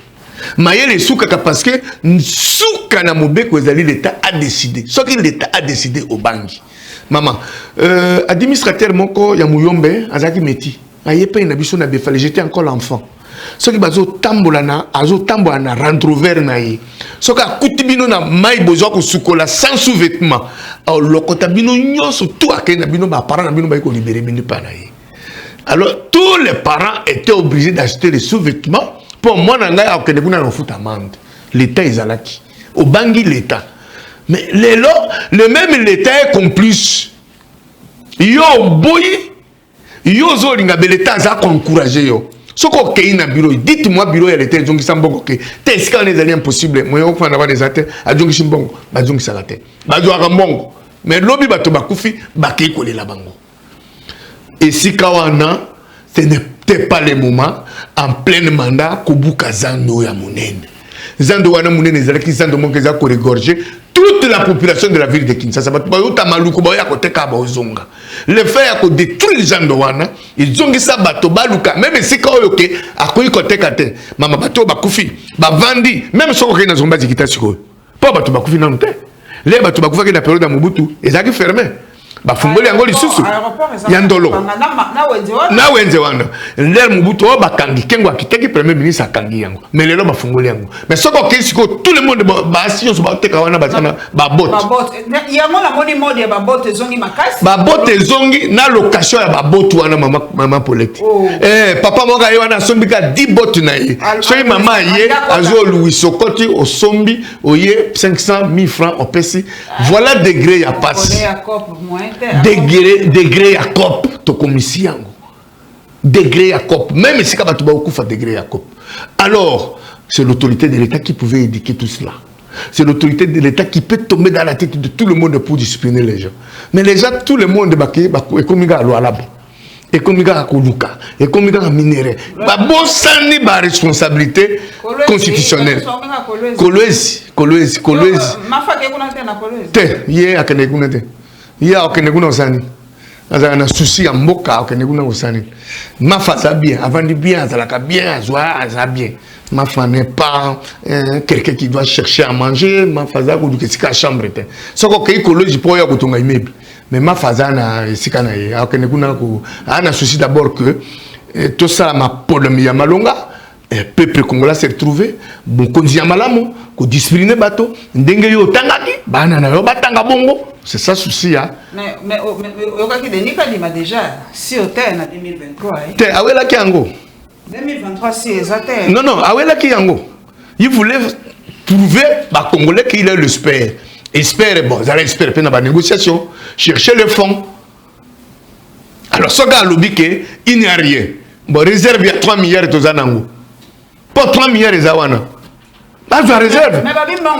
mayele sukaka parce que suka na mobeko ezali l'état a décidé ce que l'état a décidé au bangi maman administrateur moko ya muyombe azaki meti ayepe na biso na befale j'étais encore l'enfant ce qui bazo tambola na azo tambola na rentrovers na ye ce qui akutibino na mai bozo ko sukola sans sous-vêtements alors lokota bino nyonso tout akena bino ba parents na bino ba ko libérer bino pa na ye alors tous les parents étaient obligés d'acheter des sous-vêtements pour moi na ngai akende kuna na futa amende l'état ezalaki au bangi l'état mais le même l'état est complice yo boyi yo zo linga l'état za ko encourager yo. Ce qu'on a na bureau, dites-moi bureau elle était donc sambongo que t'es ce qu'on est impossible. Moi on va avoir des attaques à donc simbongo, ba donc salate. Ba do akambongo. Mais lobi bato bakufi ba ke koler la bango. Et si kawana ce n'était pas le moment en plein mandat kobuka zando ya munene. Zando wana munene zalaki zando monke za ko regorger toute la population de la ville de Kinshasa. Le fait à détruire Zando wana, ils ont dit ça bato baluka même si quand ok à quoi ils côté kate mama bato bakufi ba vandi même si on a zomba zikita siko pas bato bakufi non te les bato bakufa que la période à Mobutu ils ont fermé ba fungoli yango lisusu yandolo na wenze wana l'air Mobutu ba kangi kengo akiteki premier ministre akangi yango mais lelo ba fungoli yango mais soko kesiko tout le monde ba science ba teka wana bazana ba bot yango la moni mode ba bot zongi makasi ba bot zongi na location ya ba bot wana mama Paulette papa moka wana sombika 10 bot na ye soki mama ye azo Louis Sokoti au sombi oye 500 000 francs au pesi voilà degré ya passe degré à cop to commissi yango degré à cop même si kabatu ba okufa degré à cop alors c'est l'autorité de l'État qui pouvait éduquer tout cela c'est l'autorité de l'État qui peut tomber dans la tête de tout le monde pour discipliner les gens mais les gens tout le monde et comme il a l'alabo et comme il a koluka et comme il a minéré ba bosani ba responsabilité constitutionnelle Kolwezi mafa ke kuna te na Kolwezi te ye akene kuna te ya okene kuna osani azana na souci ya mboka okene kuna osani mafa ça bien avant de bien azalaka bien azwa ça bien mafa n'est pas quelqu'un qui doit chercher à manger mafa za ko dukesika chambre te soko ke écologie po ya kotonga immeuble mais mafa za na sika na ye okene kuna ko ana souci d'abord que tout ça ma polémique ya malonga le peuple congolais s'est retrouvé bon konzi ya malamu ko discipliner bato ndenge yo tangaki bana na yo batanga bongo c'est ça souci hein mais okaki denika dima déjà si hôtel na 2023 te awela ki yango 2023 si exact non awela ki yango il voulait prouver ba congolais qu'il est le espère bon ça espère pe na ba négociation chercher le fonds alors ce gars lobi que il n'y a rien bon réserve ya 3 milliards to zanango pour 3 milliards de zawana. Pas de réserve. Mais pas bien bon,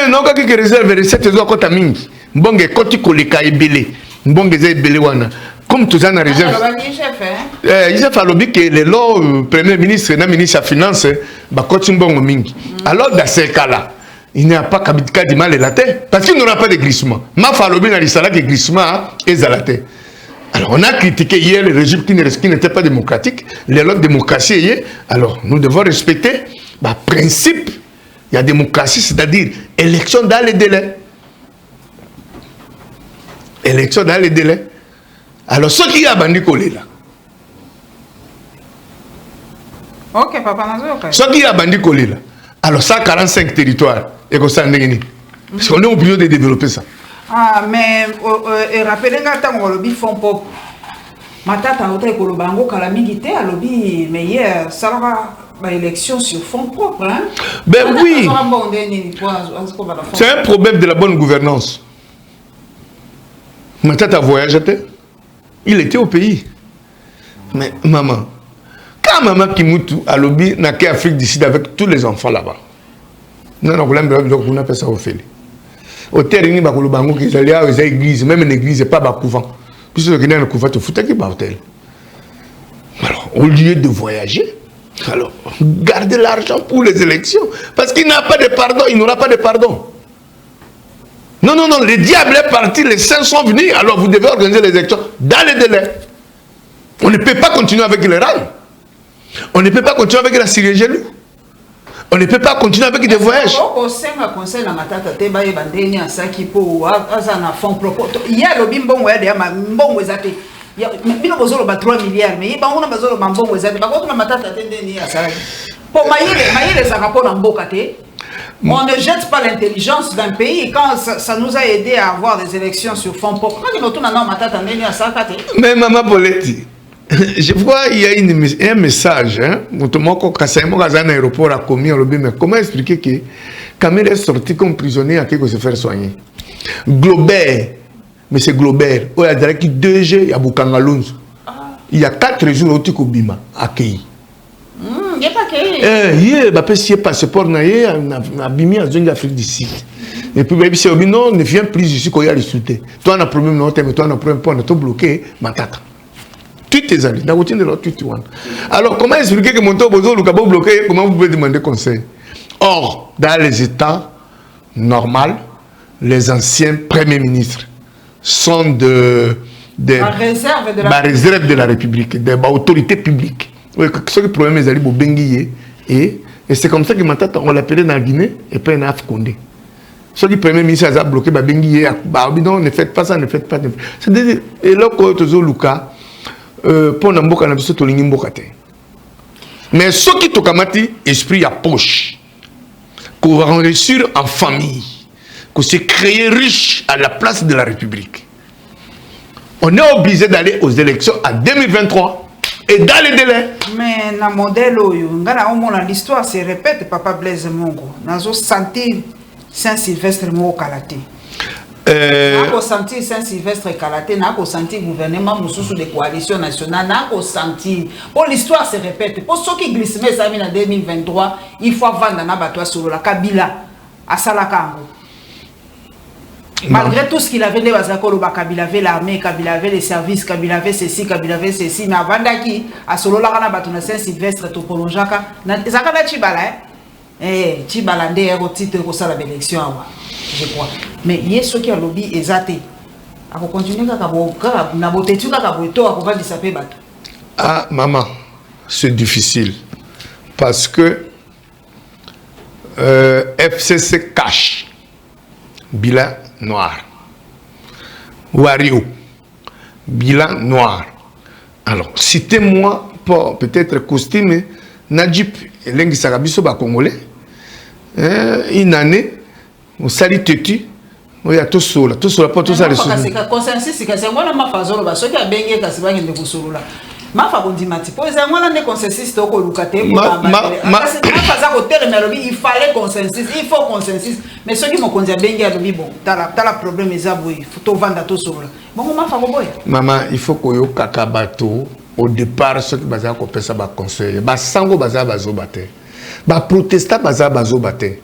non, quand il réserve, recette doit compter mingi. Bonge koti kolika ebele. Bonge ze ebele wana. Comme tout ça na réserve. Il s'est fallu que le law premier ministre, le ministre de finance, ba koti mbongo mingi. Alors dans ce cas-là, il n'y a pas qu'à du mal et la terre parce qu'il n'y aura pas de glissement. Ma fallu bien dans l'isala que glissement et zalaté. Alors, on a critiqué hier le régime qui n'était pas démocratique, les lois de démocratie. Alors, nous devons respecter le principe. Il y a démocratie, c'est-à-dire élection dans les délais. Élection dans les délais. Alors, ce qui a bandit collé là. Ok, papa, ce qui a bandit collé là. Alors, ça, 45 territoires. Et comme ça, parce qu'on est obligé de développer ça. Ah, mais rappelez-moi quand on lobby font pop. Matata a été kolobango calamité à lobby meilleur ça va élection sur fonds propres hein. Ben oui. C'est un problème de la bonne gouvernance. Matata voyagé, il était au pays. Mais maman, quand maman Kimutu a lobby n'a qu'Afrique du Sud avec tous les enfants là-bas. Non, on a fait ça au fait. Au terrain, il y a des églises, même une église, n'est pas un couvent. Puisque il y a un couvent, tu fous qui hôtel. Alors, au lieu de voyager, alors, gardez l'argent pour les élections. Parce qu'il n'y a pas de pardon, il n'y aura pas de pardon. Non, non, non, le diable est parti, les saints sont venus, alors vous devez organiser les élections dans les délais. On ne peut pas continuer avec les rails. On ne peut pas continuer avec la Syrie gelée. On ne peut pas continuer avec des voyages. Il y a le bimbo, il y a bon exaté. Il y a 3 milliards, mais il y a un bon exaté. Pour les Arabes, on ne jette pas l'intelligence d'un pays quand ça nous a aidé à avoir des élections sur fond propre. Mais Maman Poletti, je vois il y a un message. Aéroport a commis, mais comment expliquer que Kamel est sorti comme prisonnier à qui se faire soigner? Globert, mais c'est Globert. Il y a 2G, il y a Bukangalonzo. Il y a 4 jours au Tikobima accueilli. Il n'y a pas accueilli. Il y a un passeport abîmé en zone d'Afrique du Sud. Et puis, non, ne viens plus ici qu'il y a les soutiens. Toi, on a un problème, mais toi, on a un problème, on a tout bloqué, Matata. Toutes tes amis, dans routine de l'autre, tout. Alors, comment expliquer que mon temps, le cabot bloqué, comment vous pouvez demander conseil? Or, dans les États normaux, les anciens premiers ministres sont la réserve de la République, des autorités publiques. Oui, ce qui problème est au Benguié. Et c'est comme ça que Matata, on l'appelait dans la Guinée et puis en Afrique. Ce qui premier ministre a bloqué Benguié, non, ne faites pas ça, ne faites pas. C'est-à-dire, et là, quand tu as Lucas, pour n'importe quel chose, tu as n'importe. Mais ce qui te kamati, esprit à poche, qu'on va réussir en famille, qu'on s'est créé riche à la place de la République. On est obligé d'aller aux élections en 2023 et dans les délais. Mais dans le modèle, l'histoire se répète, Papa Blaise Mongo. Nous avons senti Saint-Sylvestre Mongo Kalaté. Nous avons senti Saint-Sylvestre Kalaté, nous avons senti le gouvernement de coalition nationale, nous avons senti. Pour l'histoire se répète. Pour ceux qui glissent en 2023, il faut vendre un abattoir sur la Kabila à Salakango. Malgré tout ce qu'il avait dit, Kabila avait l'armée, Kabila avait les services, Kabila avait ceci, Kabila avait ceci, mais avant d'aki, à Solola, on a Saint-Sylvestre, Topolonjaka, Zakana Chibala, Chibala, au titre de l'élection, je crois. Mais il y a ceux qui ont lobby exaté. À continuer Ah, maman, c'est difficile. Parce que FCC cache. Bilan noir. Wario, bilan noir. Alors, citez-moi pour peut-être costume, Najib, l'engi sarabiso ba congolais, une année, on salit tutu, on y a tout cela pour tout ça. Consensus, c'est moi la mafazolo, parce que bengi kasiba ngende kusula. Mafa kondimati, pour les moi la consensus toko lukate. Il fallait consensus, il faut consensus. Mais ceux qui m'ont conduit à bengi à bon, t'as la problème ils abouillent, il faut tout vendre tout sur là. Bon, mafa koboy. Maman, il faut que yo kakabato au départ ceux qui baza ko pesa ba conseil, ba sango baza bazo bater. Ba protestant baza bazo bater.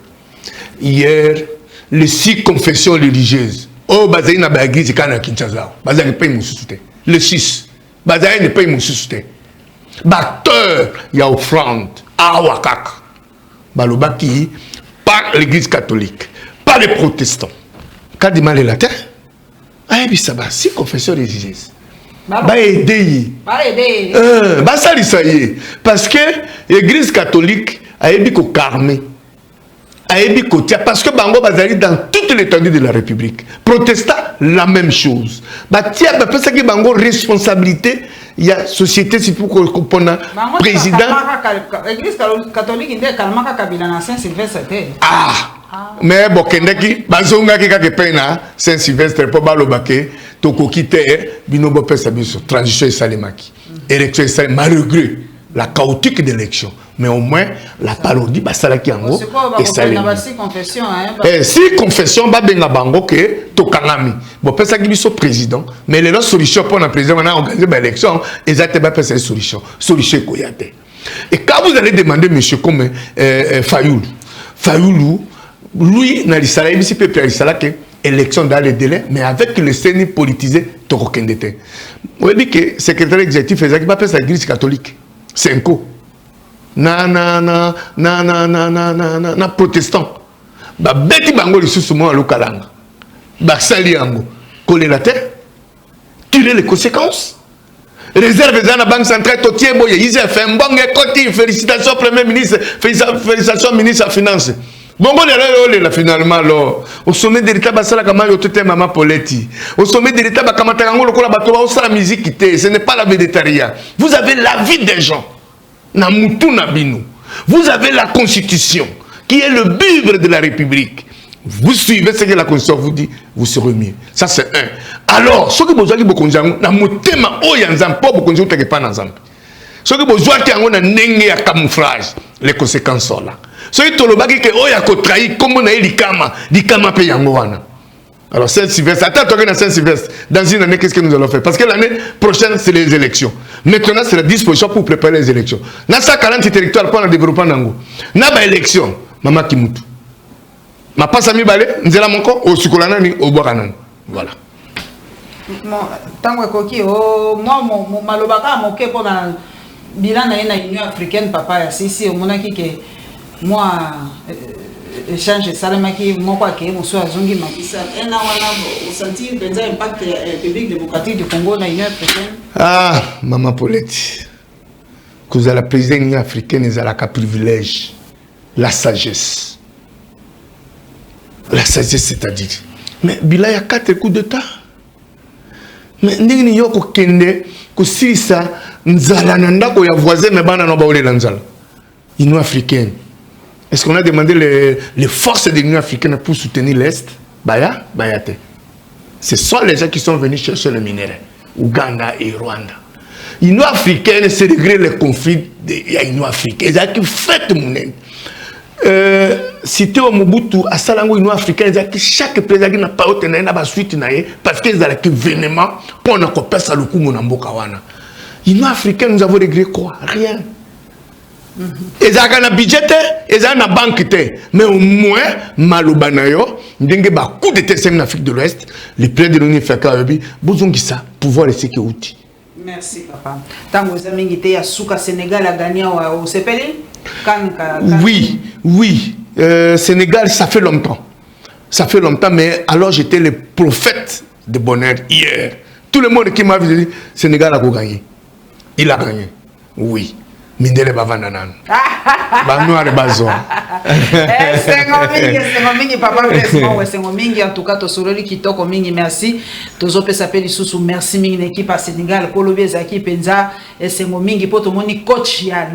Hier, les 6 confessions religieuses. Oh, baza ina ba église kana Kinshasa. Baza ke paye mususu. Les 6. Baza ne paye mususu. Batteur ya offrande à Wakaka. Balobaki par l'église catholique, pas les protestants. Quand il m'a les latins, ah, puis ça va, 6 confessions religieuses. va aider. Va ça y est. Parce que l'église catholique a été carmée. Parce que Bango Bazali dans toute l'étendue de la République. Protestant, la même chose. Parce que Bango responsabilité, il y a société, c'est pour qu'on a président. L'église catholique, il y a Kabila Saint-Sylvestre. Ah. Mais bon, Kendeki, Bazonga qui a pena Saint-Sylvestre pour Balobake, Toko Kite, Binobo Pesabiso, transition et Salimaki. Élection et Salimaki, malgré la chaotique d'élection. Mais au moins, la parodie, bah, ça là qui en haut. Et ça si confession, si confession, bah, ben, bango, que, Tokanami. Bon, peut-être qu'il y a président, mais les solutions pour le président, on a organisé l'élection, exactement, c'est une solution. Solution, Koyate. Et quand vous allez demander, monsieur, comme Fayoulou, lui, dans l'Israël, il peut faire que élection dans les délais, mais avec le CENI politisé, Torokendete. Vous voyez que le secrétaire exécutif faisait qu'il va faire l'église catholique. C'est un coup. Na protestant. Ba beti bango lisusu mo alokalanga. Ba sali yango. Coller la terre. Tirer les conséquences. Réserve dans la banque centrale totier boye. Ils ont fait un bon écoti. Félicitations premier ministre. Félicitations ministre des Finances. Bongo la finalement là. Au sommet de l'État basala kama yo tete mama Poletti. Au sommet de l'État bakamata yango lokola bato ba osala musique kité. Ce n'est pas la végétaria. Vous avez la vie des gens. Vous avez la Constitution, qui est le livre de la République. Vous suivez ce que la Constitution vous dit, vous serez mieux. Ça, c'est un. Alors, ce que vous avez beaucoup de gens, ce que vous avez camouflage, les conséquences sont là. Ce que vous avez trahi, comme on a dit, l'ikama paye en alors, Saint-Sylvestre, attends, Saint-Sylvestre, dans une année, qu'est-ce que nous allons faire? Parce que l'année prochaine, c'est les élections. Maintenant, c'est la disposition pour préparer les élections. Dans 40 territoires pour le développement d'Ango. Dans les élections, Maman Kimutu. Ma passe à mi balé, Nzela Monko, au Sukolanani, au Boranan. Voilà. Tango Koki, moi, mon malobaka, mon ké pour la bilan de l'Union africaine, papa, ici, au monaki que moi. Échange salamaki moko ke moso azongi makisa ena wana sentir benza impact public démocratique du Congo na Union africaine. Ah maman Poletti, que vous la présidente de l'Union africaine ils a la privilège la sagesse c'est-à-dire mais bila ya 4 coups d'état mais ndingi yoko kende ko sisa nzala na ndako ya voisin me bana no ba olela nzala Union africaine. Est-ce qu'on a demandé les forces de l'Union africaine pour soutenir l'Est? Bayate. Ce sont les gens qui sont venus chercher le minerai. Ouganda et Rwanda. L'Union africaine, c'est régler les conflits de l'Union africaine. Ils ont qui fait mon aide. Cité au Mobutu, à Salango, l'Union africaine, ils ont qui chaque président n'a pas obtenu la suite parce qu'ils ont qui vénément pour ne pas passer le coup mon ambokawana. L'Union africaine, nous avons réglé quoi? Rien. Ils ont un budget, ils ont une banque, mais au moins, Malobanayo, Ndenge ba coup de test en Afrique de l'Ouest, les plaies de l'Union africaine, besoin de ça, pouvoir laisser que outil. Merci papa. Tant que vous avez dit que Souka Sénégal a gagné au CPL? Oui. Sénégal, ça fait longtemps. Ça fait longtemps, mais alors j'étais le prophète de bonheur hier. Tout le monde qui m'a dit Sénégal a gagné. Il a gagné. Oui. Mindele bavandanan. Banouare bazo. Mingi papa mingi en tout cas to sololi kitoko mingi merci. Tozo pe s'appelle sous merci mingi l'équipe à Sénégal Kolobi Zaki Penza sengo mingi poto moni coach ya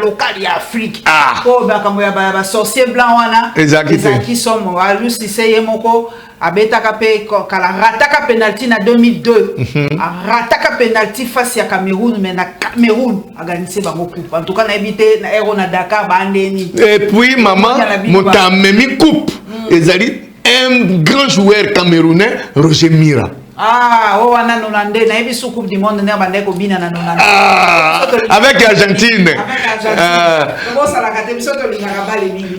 local ya Afrique. Ko ba kambo ya ba sorcier blanc wana. Ezaki somo alusi seye moko abetaka pe kala rataka penalty na 2002 rataka penalty face à Cameroun mais na Cameroun a gagné bango coupe en tout cas na évité na ero na Dakar bandeni et puis maman motamemi coupe ezali un grand joueur camerounais Roger Mira wana nonande na ebisu coupe du monde na bande ko bina na nonande avec Argentine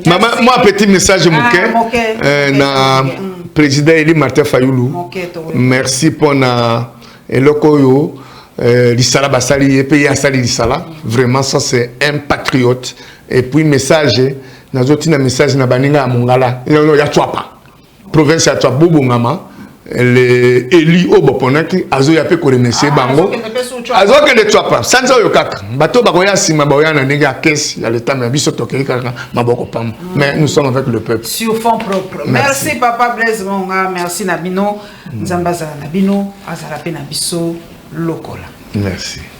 maman moi petit message na président Eli Martin Fayoulou, merci pour na elokoyo l'Isala Basali et pays Asali l'Isala. Vraiment ça c'est un patriote. Et puis message na zoti na message na baninga mongala. Ya twapa. Province ya twapa bobo ngama les élus au Boponaki, Azo Yapé ko remercier bango. Azo que ne toi pas. Sans yo kaka. Bato bakoya sima baoya na nega caisse, ya l'état mais biso tokeli kaka maboko pam. Mais nous sommes avec le peuple. Sur fond propre. Merci papa Blaise Monga, merci Nabino, Nzambaza Nabino, Azara pe na biso lokola. Merci.